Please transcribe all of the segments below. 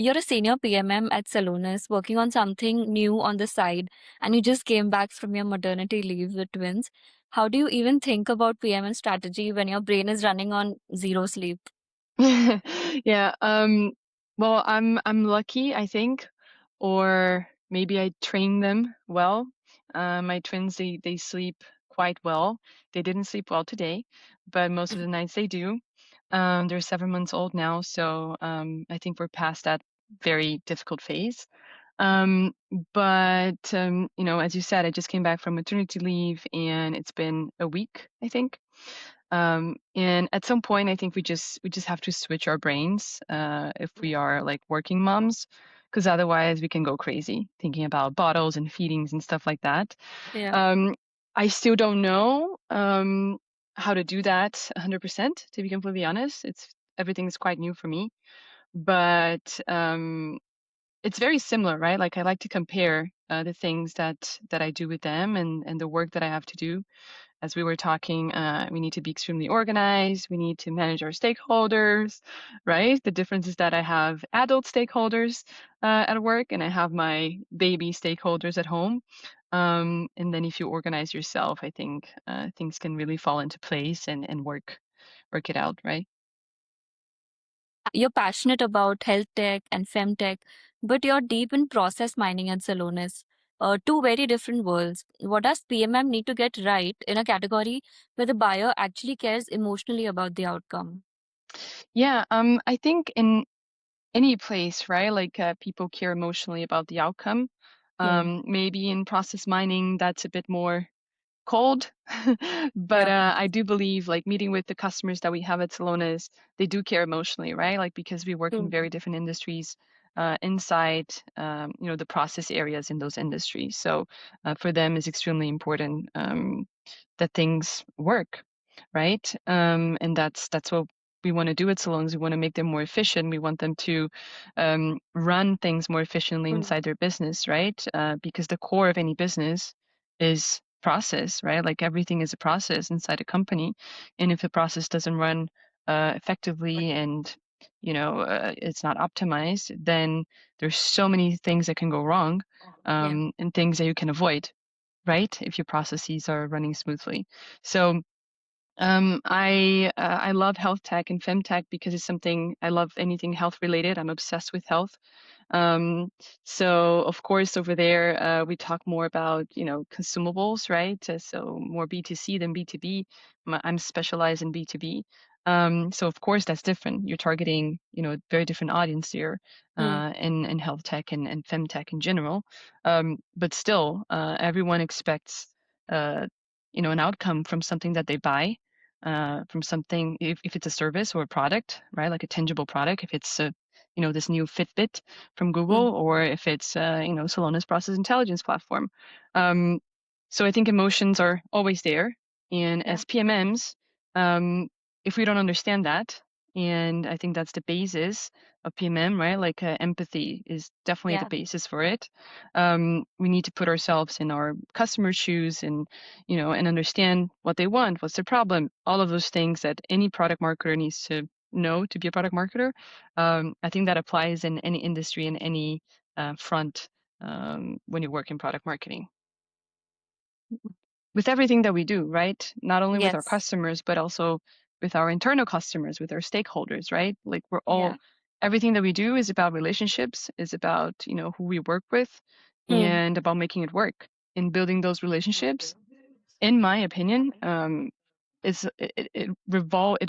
you're a senior PMM at Celonis working on something new on the side, and you just came back from your maternity leave with twins. How do you even think about PMM strategy when your brain is running on zero sleep? Yeah, well, I'm lucky, I think, or maybe I train them well. My twins, they sleep quite well. They didn't sleep well today, but most of the nights they do. They're 7 months old now, so I think we're past that very difficult phase. Um, but as you said, I just came back from maternity leave, and it's been a week, I think. And at some point, I think we just have to switch our brains if we are like working moms, because otherwise we can go crazy thinking about bottles and feedings and stuff like that. Yeah. Um, I still don't know how to do that 100%, to be completely honest. Everything is quite new for me, but it's very similar, right? Like I like to compare the things that I do with them and the work that I have to do. As we were talking, we need to be extremely organized. We need to manage our stakeholders, right? The difference is that I have adult stakeholders at work and I have my baby stakeholders at home. And then if you organize yourself, I think things can really fall into place and work it out, right? You're passionate about health tech and femtech, but you're deep in process mining and Celonis. Two very different worlds. What does PMM need to get right in a category where the buyer actually cares emotionally about the outcome? Yeah, I think in any place, right? Like people care emotionally about the outcome. Hmm. Maybe in process mining, that's a bit more cold. But Yeah. I do believe like meeting with the customers that we have at Celonis, they do care emotionally, right? Like because we work in True. very different industries inside, the process areas in those industries. So for them, it's extremely important that things work, right? And that's what we want to do at salons. We want to make them more efficient. We want them to run things more efficiently True. inside their business, right? Because the core of any business is process, right? Like everything is a process inside a company, and if the process doesn't run effectively and it's not optimized, then there's so many things that can go wrong, Yeah. and things that you can avoid, right? If your processes are running smoothly. So I love health tech and femtech because it's something I love anything health related. I'm obsessed with health. Um, so of course over there we talk more about consumables, right? So more B2C than B2B. I'm specialized in B2B. So of course that's different. You're targeting a very different audience here Hmm. in health tech and femtech in general. But still, everyone expects an outcome from something that they buy, from something, if it's a service or a product, right? Like a tangible product, if it's this new Fitbit from Hmm. Google, or if it's Celonis process intelligence platform. Um, so I think emotions are always there, and Yeah. as PMMs, um, if we don't understand that, and I think that's the basis of PMM, right? Like empathy is definitely the Yeah. basis for it. We need to put ourselves in our customer's shoes and understand what they want, what's their problem, all of those things that any product marketer needs to know to be a product marketer. I think that applies in any industry, in any front, when you work in product marketing. With everything that we do, right? Not only with our Yes. customers, but also with our internal customers, with our stakeholders, right? Like Yeah. everything that we do is about relationships, is about, who we work with Hmm. and about making it work. In building those relationships, in my opinion, it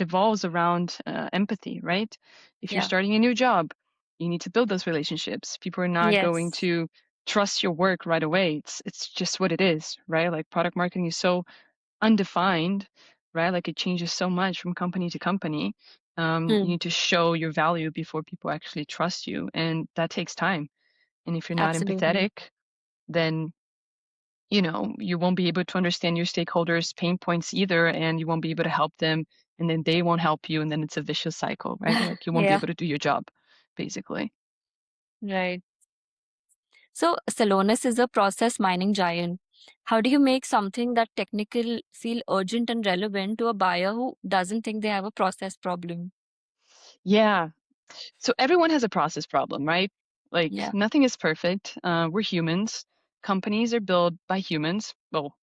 evolves around empathy, right? If you're Yeah. starting a new job, you need to build those relationships. People are not going Yes. to trust your work right away. It's just what it is, right? Like product marketing is so undefined, right? Like it changes so much from company to company. You Hmm. need to show your value before people actually trust you, and that takes time. And if you're not Absolutely. empathetic, then you won't be able to understand your stakeholders' pain points either, and you won't be able to help them, and then they won't help you, and then it's a vicious cycle, right? Like you won't be Yeah. able to do your job, basically. Right. So Celonis is a process mining giant. How do you make something that technical feel urgent and relevant to a buyer who doesn't think they have a process problem? Yeah. So everyone has a process problem, right? Like Yeah. nothing is perfect. We're humans. Companies are built by humans. Well,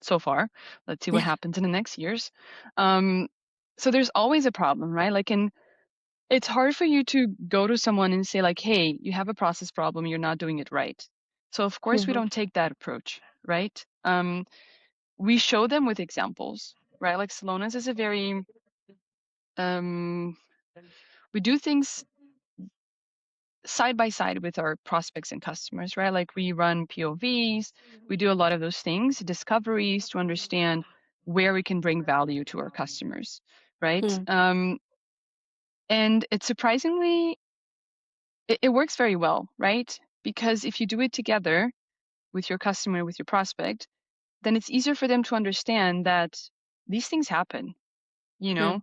so far. Let's see what Yeah. happens in the next years. Um, so there's always a problem, right? Like, and it's hard for you to go to someone and say like, "Hey, you have a process problem. You're not doing it right." So of course we Hmm. don't take that approach, right? We show them with examples, right? Like Celonis is a very we do things side by side with our prospects and customers, right? Like we run POVs, we do a lot of those things, discoveries to understand where we can bring value to our customers, right? Hmm. And it's surprisingly, it works very well, right? Because if you do it together with your customer, with your prospect, then it's easier for them to understand that these things happen, you Hmm. know?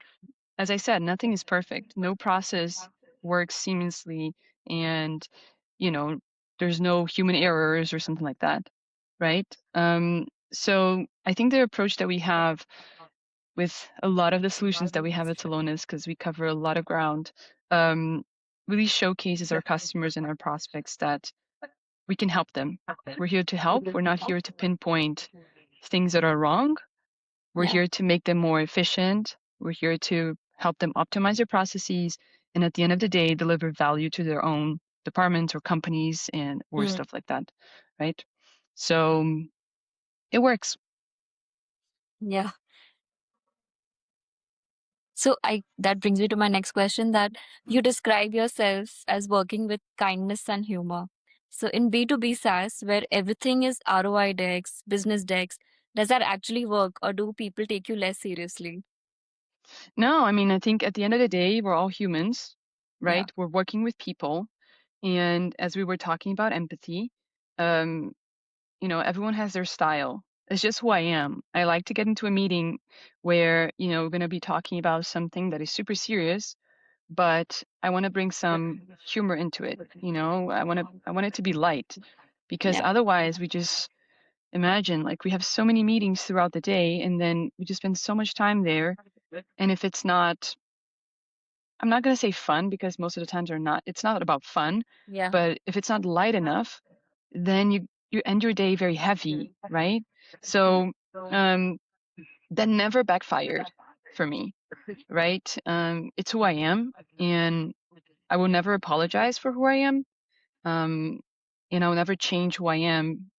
As I said, nothing is perfect. No process works seamlessly, and you know, there's no human errors or something like that, right? So I think the approach that we have with a lot of the solutions that we have at Celonis, because we cover a lot of ground, um, really showcases our customers and our prospects that we can help them. We're here to help. We're not here to pinpoint things that are wrong. We're Yeah. here to make them more efficient. We're here to help them optimize their processes and at the end of the day deliver value to their own departments or companies and or Hmm. stuff like that, right? So it works. Yeah. So I that brings me to my next question, that you describe yourself as working with kindness and humor. So in B2B SaaS, where everything is ROI decks, business decks, does that actually work, or do people take you less seriously? No, I mean, I think at the end of the day, we're all humans, Yeah. right? We're working with people. And as we were talking about empathy, um, everyone has their style. It's just who I am. I like to get into a meeting where, we're going to be talking about something that is super serious, but I want to bring some humor into it. I want it to be light because Yeah. otherwise we just imagine like we have so many meetings throughout the day and then we just spend so much time there. And if it's not, I'm not going to say fun because most of the times it's not about fun, Yeah. but if it's not light enough, then you end your day very heavy, right? So um, that never backfired for me, right? It's who I am, and I will never apologize for who I am. Um, and I'll never change who I am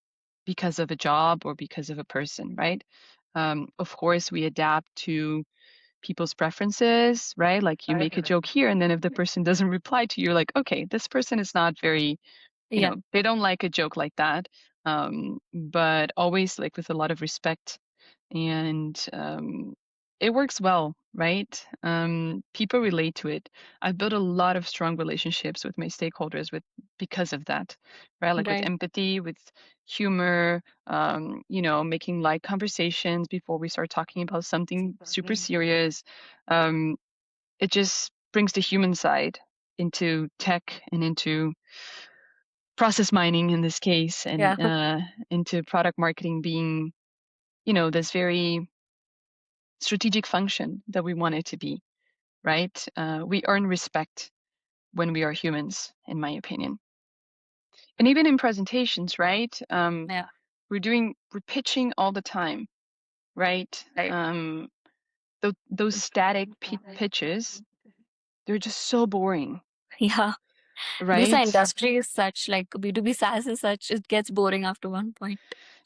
because of a job or because of a person, right? Of course, we adapt to people's preferences, right? Like you make a joke here, and then if the person doesn't reply to you, you're like, okay, this person is not very, Yeah. they don't like a joke like that. But always like with a lot of respect and it works well, right? People relate to it. I've built a lot of strong relationships with my stakeholders because of that, right? Like with Right. empathy, with humor, making light conversations before we start talking about something super serious. Um, it just brings the human side into tech and into process mining in this case, and Yeah. into product marketing being, this very strategic function that we want it to be, right? We earn respect when we are humans, in my opinion. And even in presentations, right? Yeah. We're pitching all the time, right? Right. Those static pitches, they're just so boring, Yeah. Because the right? industry is such, like B2B SaaS is such, it gets boring after one point.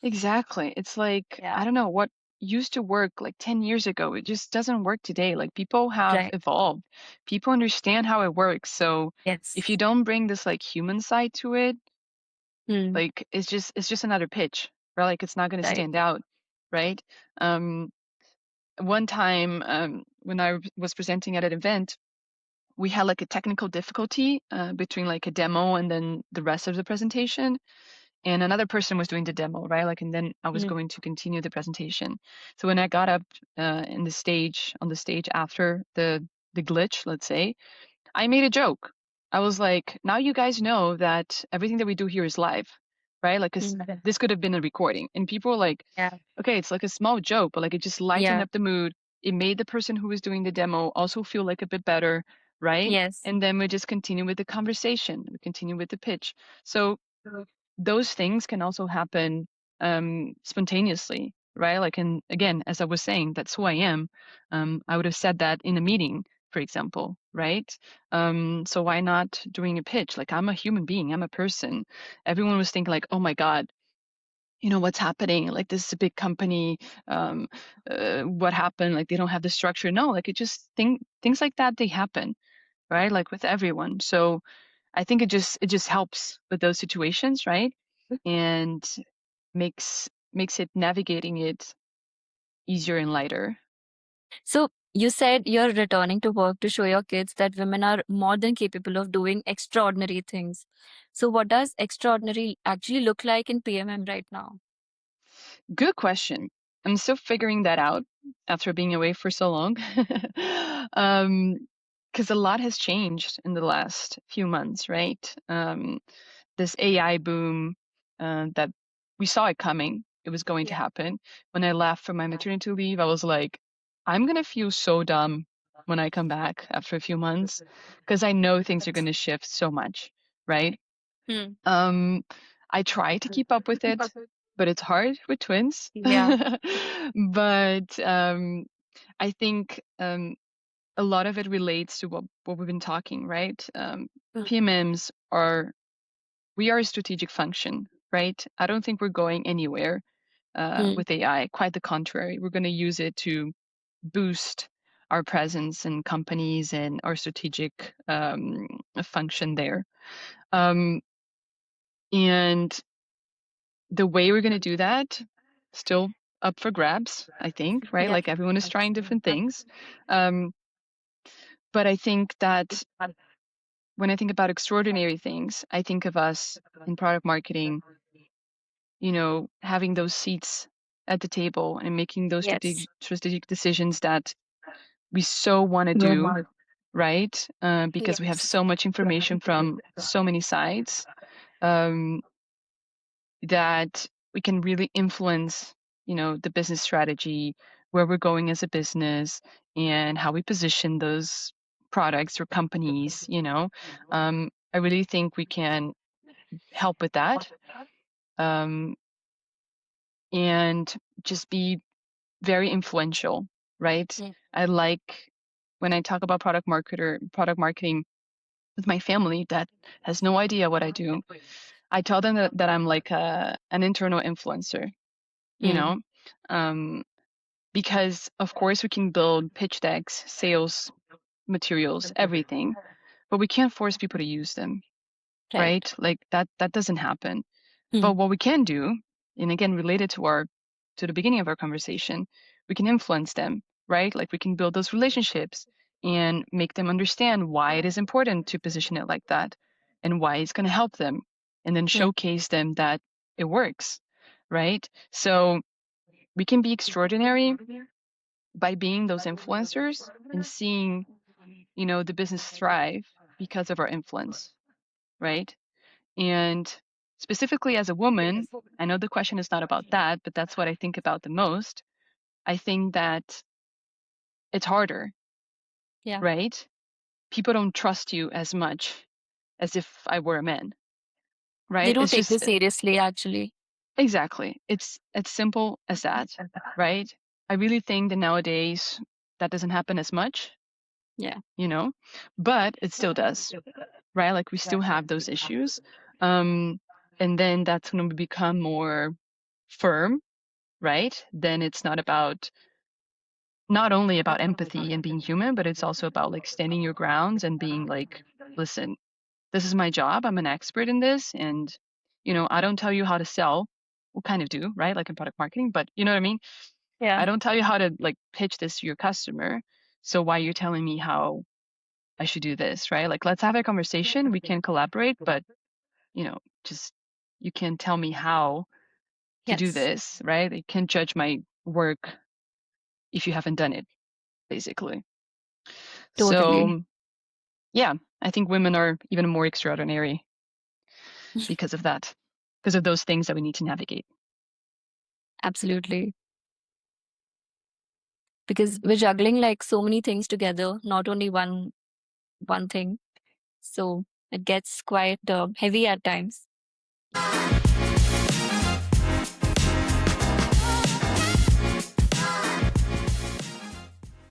Exactly. It's like, Yeah. I don't know what used to work like 10 years ago. It just doesn't work today. Like people have Right. evolved. People understand how it works. So if you Yes. don't bring this like human side to it, Hmm. like it's just another pitch, right? Like it's not going to Right. stand out, right? Um, one time when I was presenting at an event, we had like a technical difficulty between like a demo and then the rest of the presentation, and another person was doing the demo, right? Like, and then I was Hmm. going to continue the presentation. So when I got up on the stage after the glitch, let's say, I made a joke. I was like, now you guys know that everything that we do here is live, right? Like, 'cause Hmm. this could have been a recording. And people were like, Yeah. okay, it's like a small joke, but like it just lightened Yeah. up the mood. It made the person who was doing the demo also feel like a bit better. right? Yes. And then we just continue with the conversation, we continue with the pitch. So those things can also happen spontaneously, right? Like, and again, as I was saying, that's who I am. I would have said that in a meeting, for example, right? So why not doing a pitch? Like, I'm a human being, I'm a person. Everyone was thinking like, oh my God, what's happening? Like, this is a big company. Um, what happened? Like, they don't have the structure. No, like, it just things like that, they happen, right? Like with everyone. So I think it just helps with those situations, right? And makes it navigating it easier and lighter. So you said you're returning to work to show your kids that women are more than capable of doing extraordinary things. So what does extraordinary actually look like in PMM right now? Good question. I'm still figuring that out after being away for so long. Because a lot has changed in the last few months, right? This AI boom that we saw it coming. It was going to happen. When I left for my maternity leave, I was like, I'm gonna feel so dumb when I come back after a few months because I know things are gonna shift so much, right? Hmm. Um, I try to keep up with it, but it's hard with twins. Yeah. But I think a lot of it relates to what we've been talking, right? PMMs are we are a strategic function, right? I don't think we're going anywhere Hmm. with AI. Quite the contrary, we're going to use it to boost our presence in companies and our strategic function there. Um, and the way we're going to do that, still up for grabs, I think, right? Yeah. Like everyone is trying different things. Um, but I think that when I think about extraordinary things, I think of us in product marketing, having those seats at the table and making those Yes. strategic decisions that we so want to do, right? Because we have Yes. so much information from so many sides. Um, that we can really influence, the business strategy, where we're going as a business, and how we position those products or companies. I really think we can help with that, um, and just be very influential, right? Yeah. I like when I talk about product marketing with my family that has no idea what I do. I tell them that I'm like an internal influencer, you Hmm. know, um, because of course we can build pitch decks, sales materials, everything, but we can't force people to use them, Right. right? Like that doesn't happen. Hmm. But what we can do, and again related to the beginning of our conversation, we can influence them, right? Like we can build those relationships and make them understand why it is important to position it like that and why it's going to help them, and then Hmm. showcase them that it works, right? So we can be extraordinary by being those influencers and seeing, the business thrive because of our influence, right? And specifically as a woman, I know the question is not about that, but that's what I think about the most. I think that it's harder, Yeah. right? People don't trust you as much as if I were a man, They right? don't It's take just this seriously, actually. exactly. It's as simple as that, right? I really think that nowadays that doesn't happen as much, Yeah. you know, but it still does, right? Like we still have those issues. Um, and then that's when we become more firm, right? Then it's not only about empathy and being human, but it's also about like standing your grounds and being like, listen, this is my job. I'm an expert in this. And, I don't tell you how to sell. We'll kind of do, right? Like in product marketing, but you know what I mean? Yeah. I don't tell you how to like pitch this to your customer. So why are you telling me how I should do this, right? Like, let's have a conversation. We can collaborate, but, just you can tell me how to do Yes. this, right? You can't judge my work if you haven't done it, basically. Totally. So, yeah, I think women are even more extraordinary because of that, because of those things that we need to navigate. Absolutely. Because we're juggling like so many things together, not only one one thing. So it gets quite heavy at times.